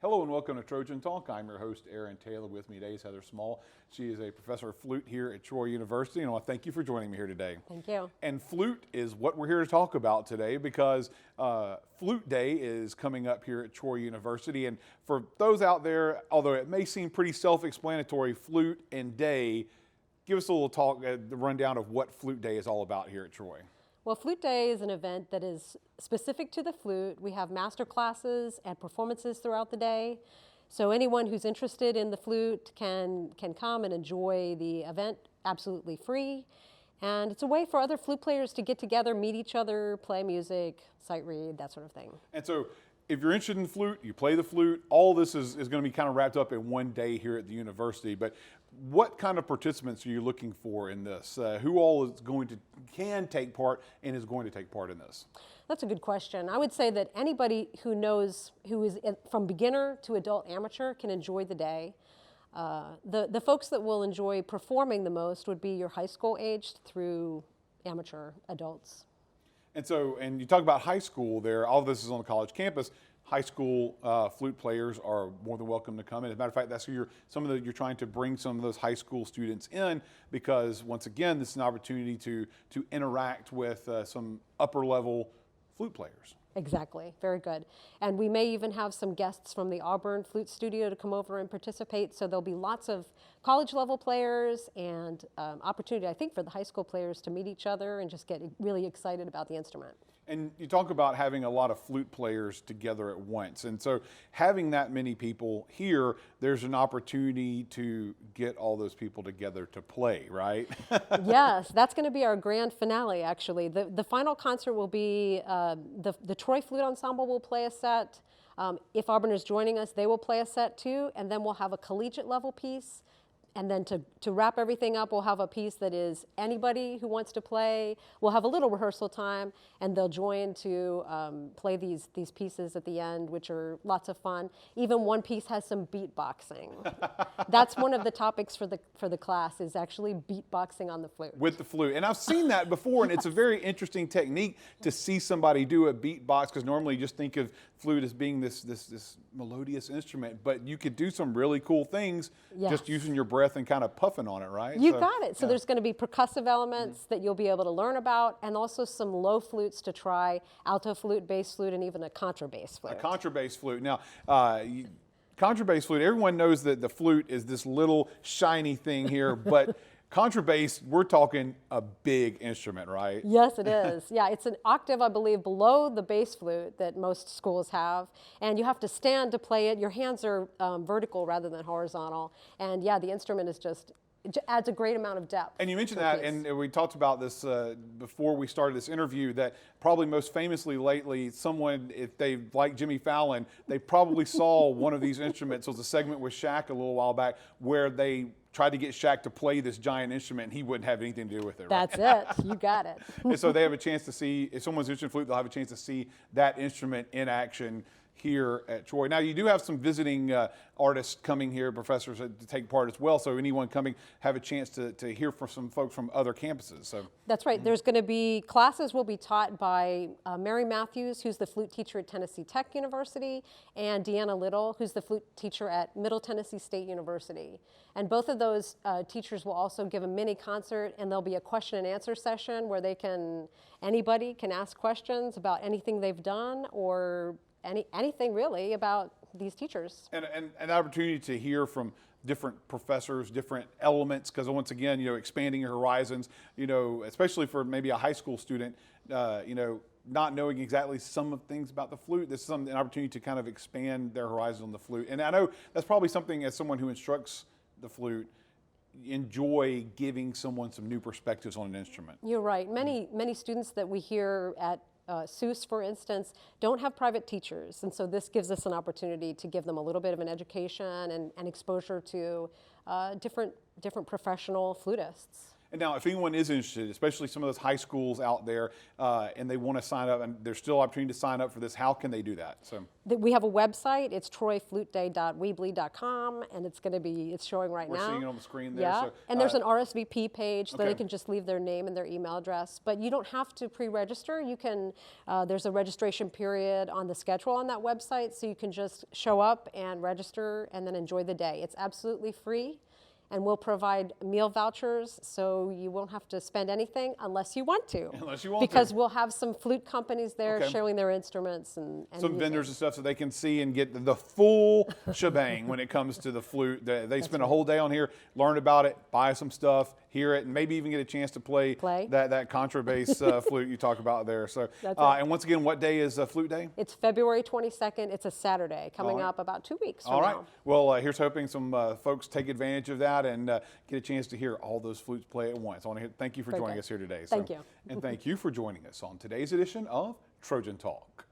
Hello and welcome to Trojan Talk. I'm your host, Aaron Taylor. With me today is Heather Small. She is a professor of flute here at Troy University, and I want to thank you for joining me here today. Thank you. And flute is what we're here to talk about today because Flute Day is coming up here at Troy University. And for those out there, although it may seem pretty self-explanatory, flute and day, give us a little talk, the rundown of what Flute Day is all about here at Troy. Well, Flute Day is an event that is specific to the flute. We have master classes and performances throughout the day. So anyone who's interested in the flute can come and enjoy the event absolutely free. And it's a way for other flute players to get together, meet each other, play music, sight read, that sort of thing. And so if you're interested in the flute, you play the flute, all this is going to be kind of wrapped up in one day here at the university. But what kind of participants are you looking for in this? Who all is can take part and is going to take part in this? That's a good question. I would say that anybody who is from beginner to adult amateur can enjoy the day. The folks that will enjoy performing the most would be your high school aged through amateur adults. And so, and you talk about high school there, all of this is on the college campus. High school flute players are more than welcome to come in. As a matter of fact, that's who you're trying to bring some of those high school students in because once again, this is an opportunity to interact with some upper level flute players. Exactly, very good. And we may even have some guests from the Auburn Flute Studio to come over and participate. So there'll be lots of college level players and opportunity, I think, for the high school players to meet each other and just get really excited about the instrument. And you talk about having a lot of flute players together at once. And so having that many people here, there's an opportunity to get all those people together to play, right? Yes, that's going to be our grand finale, actually. The final concert will be, the Troy Flute Ensemble will play a set. If Auburn is joining us, they will play a set too. And then we'll have a collegiate level piece. And then to wrap everything up, we'll have a piece that is anybody who wants to play. We'll have a little rehearsal time, and they'll join to play these pieces at the end, which are lots of fun. Even one piece has some beatboxing. That's one of the topics for the class is actually beatboxing on the flute. With the flute. And I've seen that before, and it's a very interesting technique to see somebody do a beatbox, because normally you just think of flute as being this melodious instrument, but you could do some really cool things just using your breath and kind of puffing on it, right? You got it. So there's going to be percussive elements that you'll be able to learn about, and also some low flutes to try, alto flute, bass flute, and even a contrabass flute. A contrabass flute. Now, contrabass flute, everyone knows that the flute is this little shiny thing here, but contrabass, we're talking a big instrument, right? Yes, it is. Yeah, it's an octave, I believe, below the bass flute that most schools have. And you have to stand to play it. Your hands are vertical rather than horizontal. And yeah, the instrument is it adds a great amount of depth. And you mentioned that, and we talked about this before we started this interview, that probably most famously lately, someone, if they like Jimmy Fallon, they probably saw one of these instruments. It was a segment with Shaq a little while back where they tried to get Shaq to play this giant instrument, and he wouldn't have anything to do with it. Right? That's it. You got it. And so they have a chance to see, if someone's interested in flute, they'll have a chance to see that instrument in action here at Troy. Now, you do have some visiting artists coming here, professors to take part as well, so anyone coming have a chance to hear from some folks from other campuses. So that's right. There's going to be classes will be taught by Mary Matthews, who's the flute teacher at Tennessee Tech University, and Deanna Little, who's the flute teacher at Middle Tennessee State University. And both of those teachers will also give a mini concert, and there'll be a question and answer session where anybody can ask questions about anything they've done or anything really about these teachers. And an opportunity to hear from different professors, different elements, because once again, expanding your horizons, especially for maybe a high school student, not knowing exactly some of things about the flute, this is an opportunity to kind of expand their horizons on the flute. And I know that's probably something, as someone who instructs the flute, enjoy giving someone some new perspectives on an instrument. You're right. Many students that we hear at SUS, for instance, don't have private teachers, and so this gives us an opportunity to give them a little bit of an education and exposure to different professional flutists. And now, if anyone is interested, especially some of those high schools out there, and they want to sign up, and there's still opportunity to sign up for this, how can they do that? So We have a website. It's troyfluteday.weebly.com, and it's showing right we're now. seeing it on the screen there. Yeah, So, and there's an RSVP page so okay. they can just leave their name and their email address. But you don't have to pre-register. You can. There's a registration period on the schedule on that website, so you can just show up and register and then enjoy the day. It's absolutely free. And we'll provide meal vouchers, so you won't have to spend anything unless you want to. Unless you want because to. we'll have some flute companies there Okay. showing their instruments and some music. vendors and stuff, so they can see and get the full shebang when it comes to the flute. They spend a whole day on here, learn about it, buy some stuff, hear it, and maybe even get a chance to play. that contrabass flute you talk about there. So, That's right. And once again, what day is Flute Day? It's February 22nd. It's a Saturday, coming up about 2 weeks from All right. now. Well, here's hoping some folks take advantage of that and get a chance to hear all those flutes play at once. I want to thank you for Very joining good. us here today. Thank you. And thank you for joining us on today's edition of Trojan Talk.